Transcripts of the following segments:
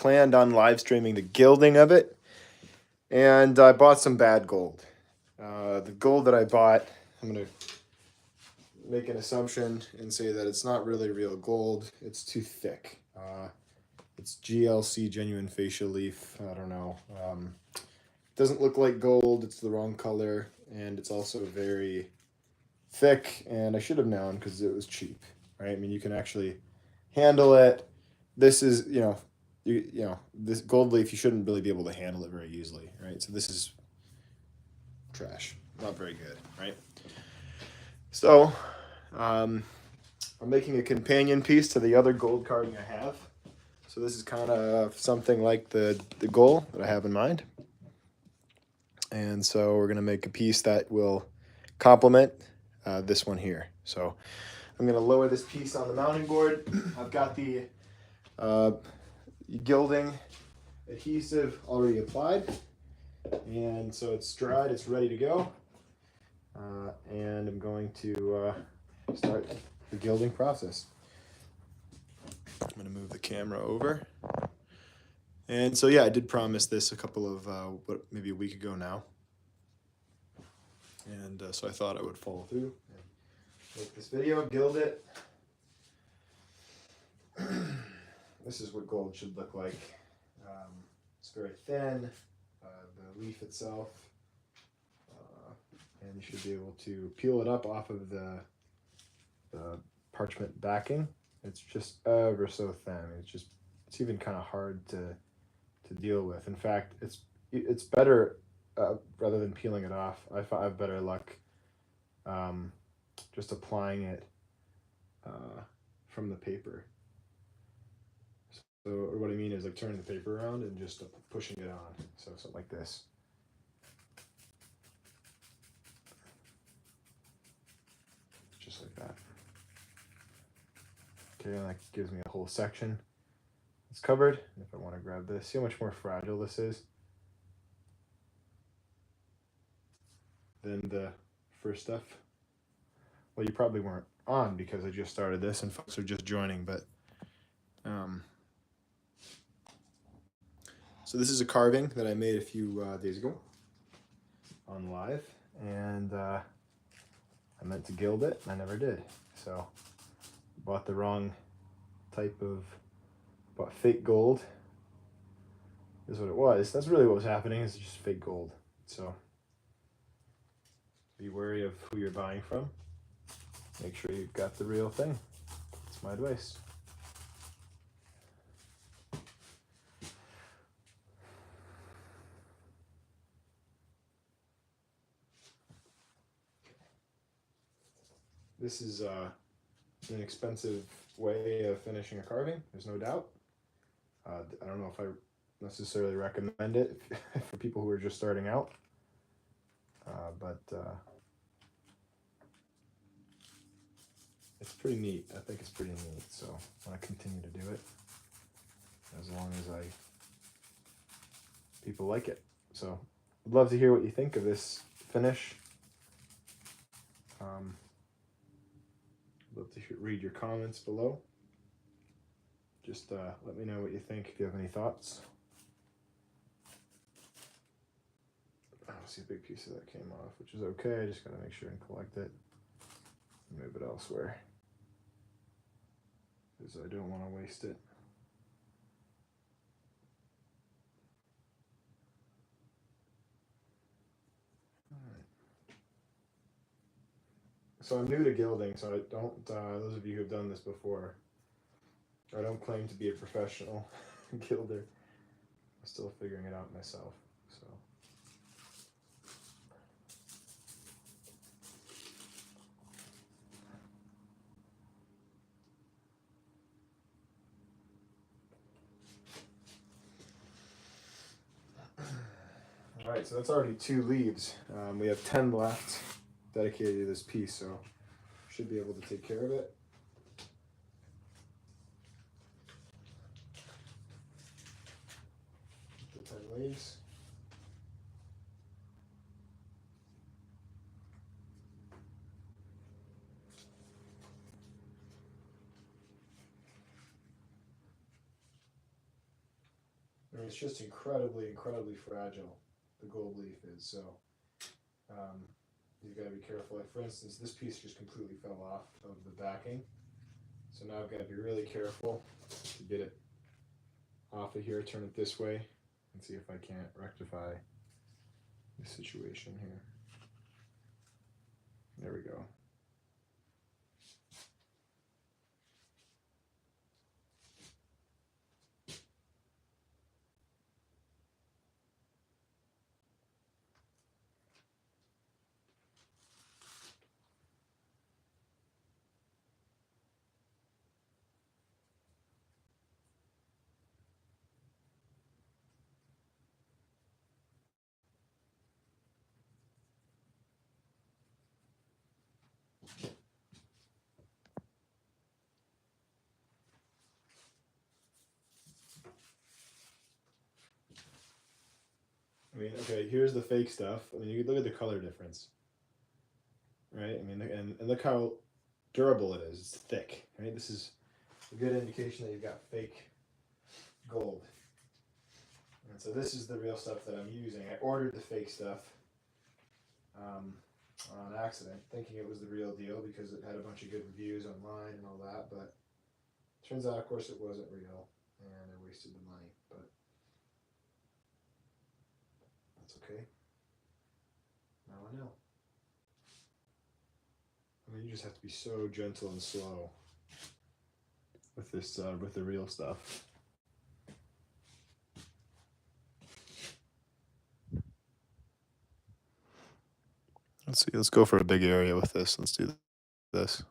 planned on live streaming the gilding of it, and I bought some bad gold. The gold that I bought, I'm going to make an assumption and say that it's not really real gold. It's too thick. It's GLC, genuine facial leaf. I don't know. Doesn't look like gold. It's the wrong color, and it's also very thick, and I should have known because it was cheap, right? I mean, you can actually handle it. This is, this gold leaf, you shouldn't really be able to handle it very easily, right? So this is trash, not very good, right? So I'm making a companion piece to the other gold carving I have. So this is kind of something like the goal that I have in mind. And so we're going to make a piece that will complement this one here. So I'm going to lower this piece on the mounting board. I've got the gilding adhesive already applied. And so it's dried, it's ready to go. And I'm going to start the gilding process. I'm going to move the camera over. And so, yeah, I did promise this a couple of, maybe a week ago now. And so I thought I would follow through and make this video, gild it. This is what gold should look like. It's very thin, the leaf itself, and you should be able to peel it up off of the parchment backing. It's just ever so thin. It's even kind of hard to deal with. In fact, it's better rather than peeling it off. I have better luck just applying it from the paper. So what I mean is like turning the paper around and just pushing it on. So something like this. Just like that. Okay, and that gives me a whole section. It's covered. If I want to grab this, see how much more fragile this is than the first stuff. Well, you probably weren't on because I just started this and folks are just joining, but so this is a carving that I made a few days ago on live, and I meant to gild it, and I never did. So bought the wrong type of, bought fake gold is what it was. That's really what was happening, is just fake gold. So be wary of who you're buying from. Make sure you've got the real thing. That's my advice. This is an expensive way of finishing a carving, there's no doubt. I don't know if I necessarily recommend it for people who are just starting out, but it's pretty neat. I think it's pretty neat, so I want to continue to do it as long as people like it. So I'd love to hear what you think of this finish. Love to read your comments below. Just let me know what you think if you have any thoughts. I see a big piece of that came off, which is okay. I just gotta make sure and collect it and move it elsewhere, because I don't want to waste it. So I'm new to gilding, so I don't, those of you who have done this before, I don't claim to be a professional gilder. I'm still figuring it out myself, so. All right, so that's already 2 leaves. We have 10 left dedicated to this piece, so should be able to take care of it. The 10 leaves. mean, it's just incredibly, incredibly fragile. The gold leaf is so. You've got to be careful. Like for instance, this piece just completely fell off of the backing, so now I've got to be really careful to get it off of here. Turn it this way and see if I can't rectify the situation here. There we go. I mean, okay, here's the fake stuff. I mean, you can look at the color difference, right? I mean, and look how durable it is. It's thick, right? This is a good indication that you've got fake gold. And so this is the real stuff that I'm using. I ordered the fake stuff on accident, thinking it was the real deal because it had a bunch of good reviews online and all that, but turns out, of course, it wasn't real, and I wasted the money, but that's okay. Now I know. I mean, you just have to be so gentle and slow with this, with the real stuff. Let's see, let's go for a big area with this. Let's do this.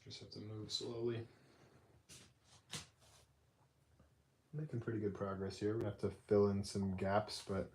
Just have to move slowly. Making pretty good progress here. We're gonna have to fill in some gaps, but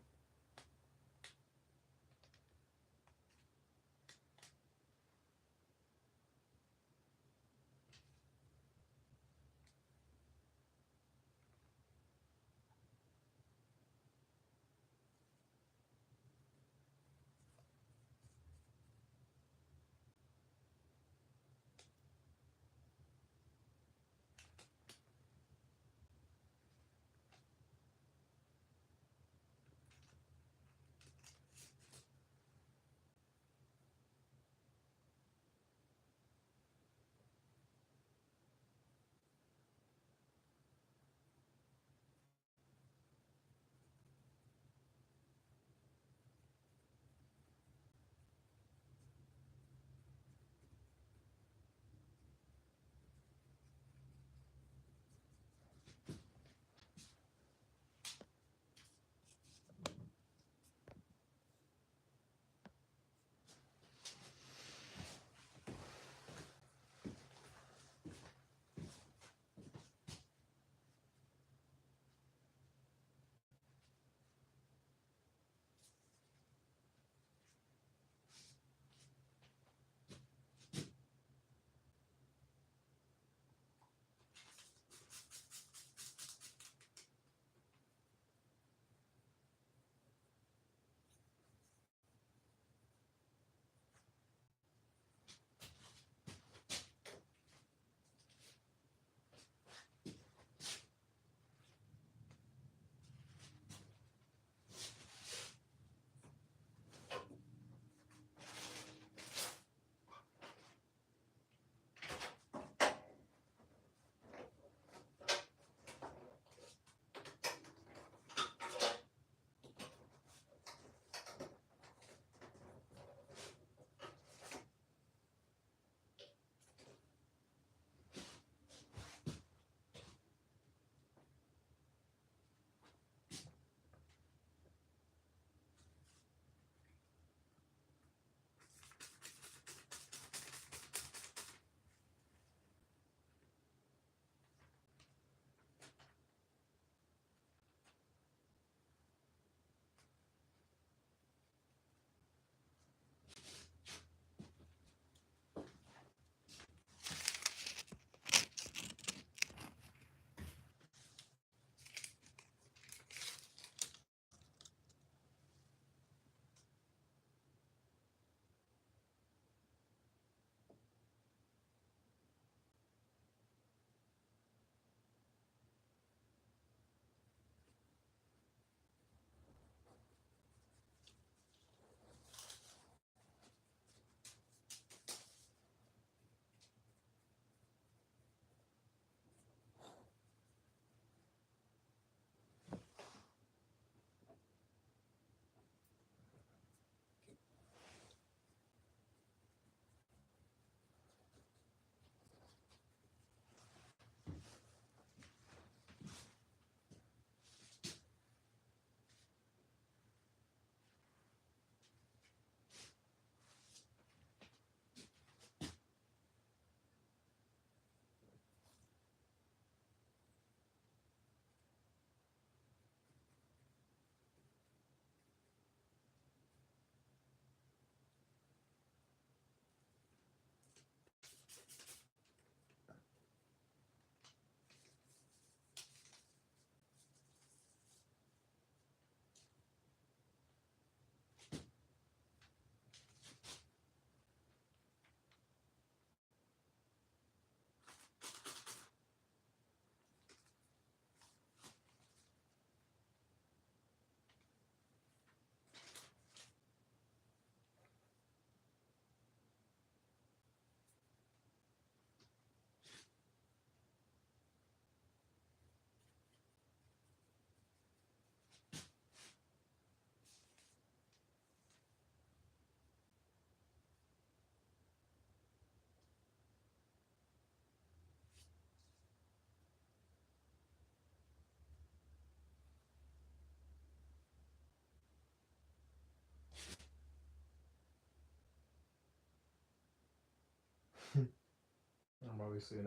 obviously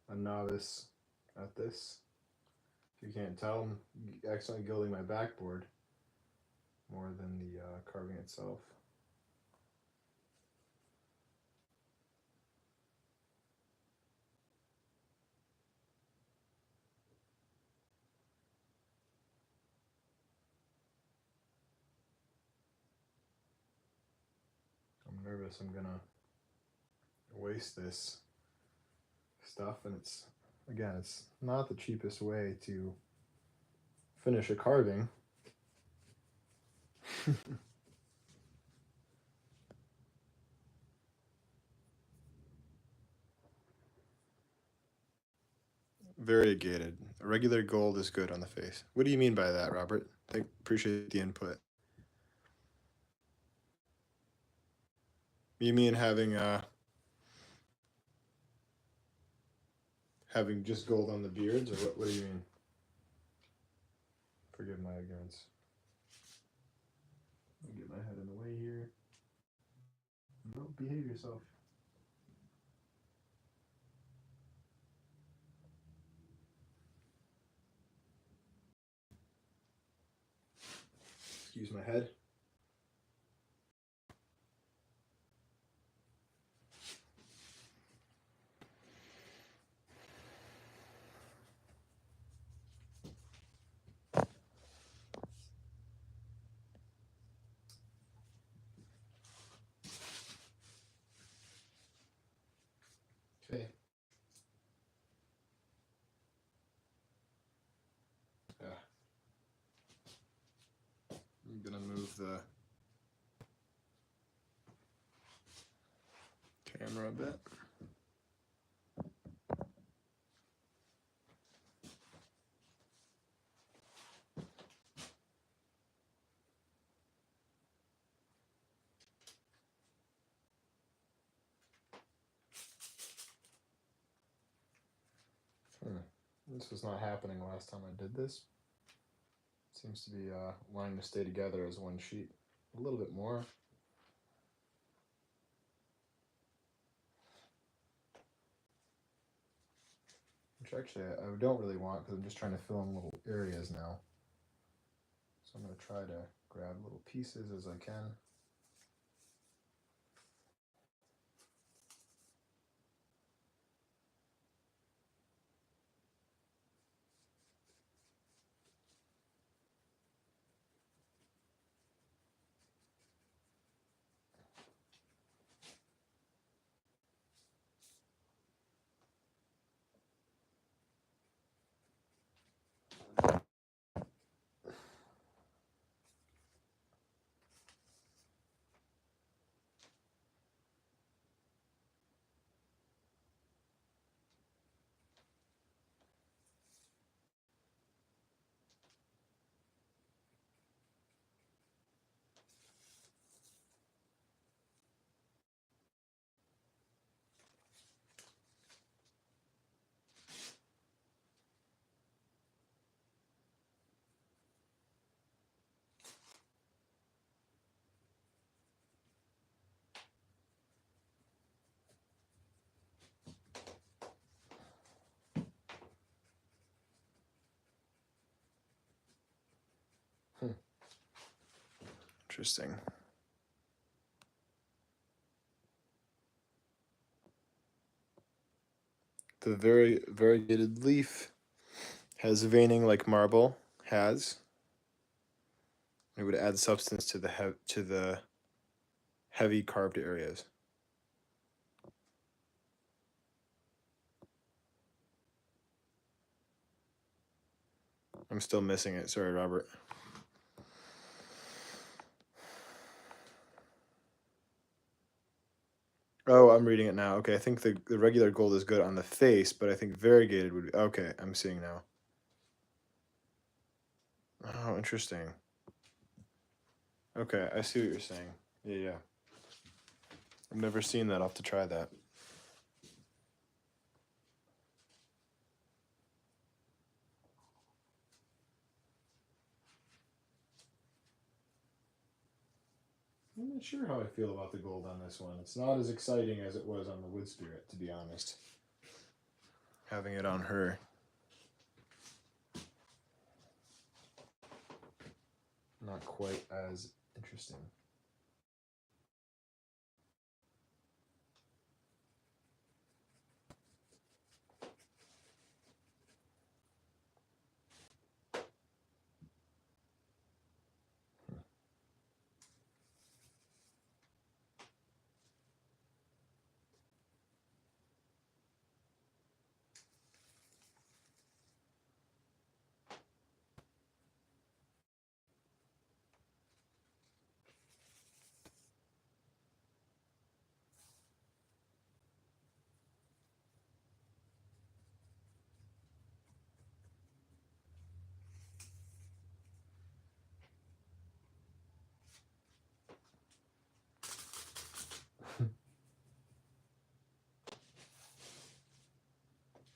a novice at this. If you can't tell, I'm accidentally gilding my backboard more than the carving itself. I'm nervous I'm gonna waste this stuff, and it's not the cheapest way to finish a carving. Variegated. Regular gold is good on the face. What do you mean by that, Robert? I appreciate the input. You mean having just gold on the beards, or what do you mean? Forgive my ignorance. I'll get my head in the way here. No, behave yourself. Excuse my head. Okay. I'm gonna move the camera a bit. This was not happening last time I did this. Seems to be wanting to stay together as one sheet a little bit more. Which actually I don't really want, because I'm just trying to fill in little areas now. So I'm going to try to grab little pieces as I can. Interesting. The very variegated leaf has veining like marble has. It would add substance to the heavy carved areas. I'm still missing it. Sorry, Robert. Oh, I'm reading it now. Okay, I think the regular gold is good on the face, but I think variegated would be... Okay, I'm seeing now. Oh, interesting. Okay, I see what you're saying. Yeah. I've never seen that. I'll have to try that. I'm not sure how I feel about the gold on this one. It's not as exciting as it was on the Wood Spirit, to be honest. Having it on her. Not quite as interesting.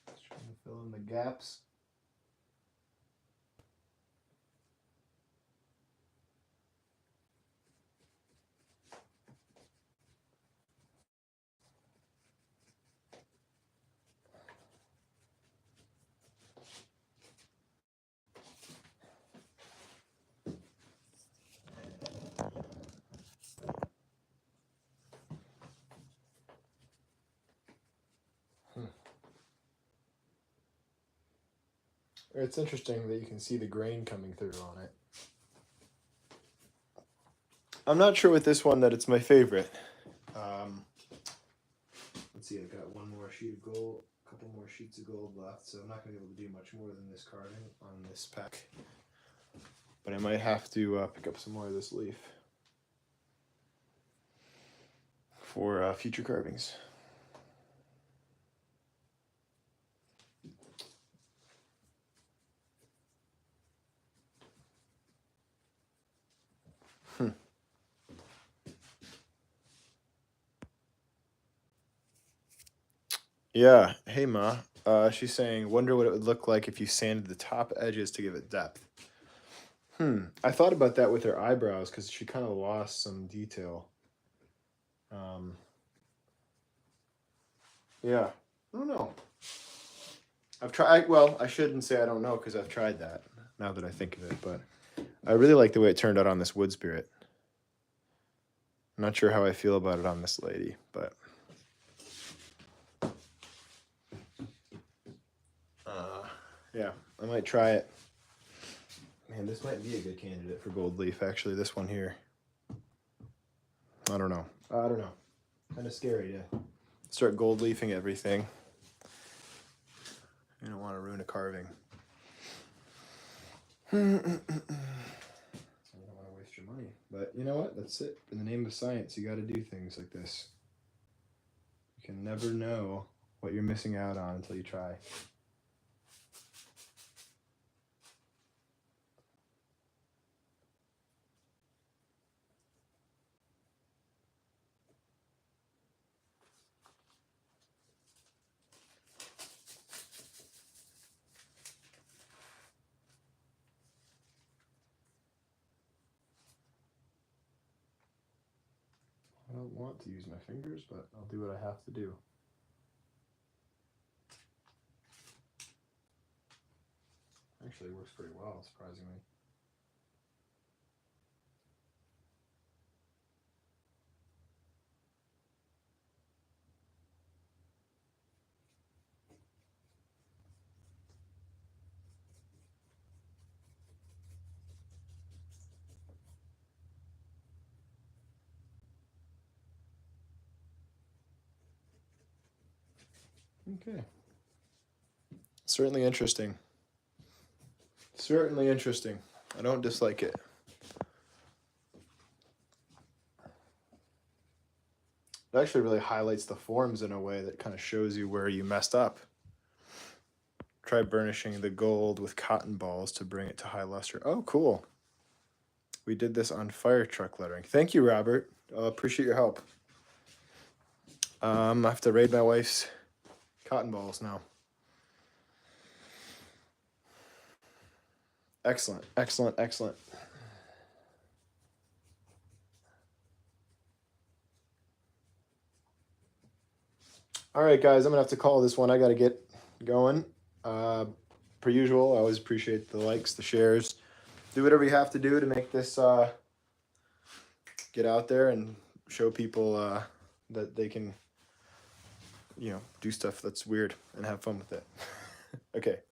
Just trying to fill in the gaps. It's interesting that you can see the grain coming through on it. I'm not sure with this one that it's my favorite. Let's see, I've got one more sheet of gold, a couple more sheets of gold left, so I'm not going to be able to do much more than this carving on this pack. But I might have to pick up some more of this leaf for future carvings. Yeah. Hey, Ma. She's saying, wonder what it would look like if you sanded the top edges to give it depth. I thought about that with her eyebrows because she kind of lost some detail. Yeah. I don't know. I've tried. Well, I shouldn't say I don't know because I've tried that now that I think of it. But I really like the way it turned out on this Wood Spirit. I'm not sure how I feel about it on this lady, but yeah, I might try it. Man, this might be a good candidate for gold leaf, actually, this one here. I don't know. Kind of scary to start gold leafing everything. You don't want to ruin a carving. I don't want to waste your money. But you know what? That's it. In the name of science, you got to do things like this. You can never know what you're missing out on until you try. I don't want to use my fingers, but I'll do what I have to do. Actually, it works pretty well, surprisingly. Okay. Certainly interesting. Certainly interesting. I don't dislike it. It actually really highlights the forms in a way that kind of shows you where you messed up. Try burnishing the gold with cotton balls to bring it to high luster. Oh, cool. We did this on fire truck lettering. Thank you, Robert. Appreciate your help. I have to raid my wife's cotton balls now. Excellent, excellent, excellent. All right, guys, I'm gonna have to call this one. I gotta get going. Per usual, I always appreciate the likes, the shares. Do whatever you have to do to make this get out there and show people that they can, do stuff that's weird and have fun with it. Okay.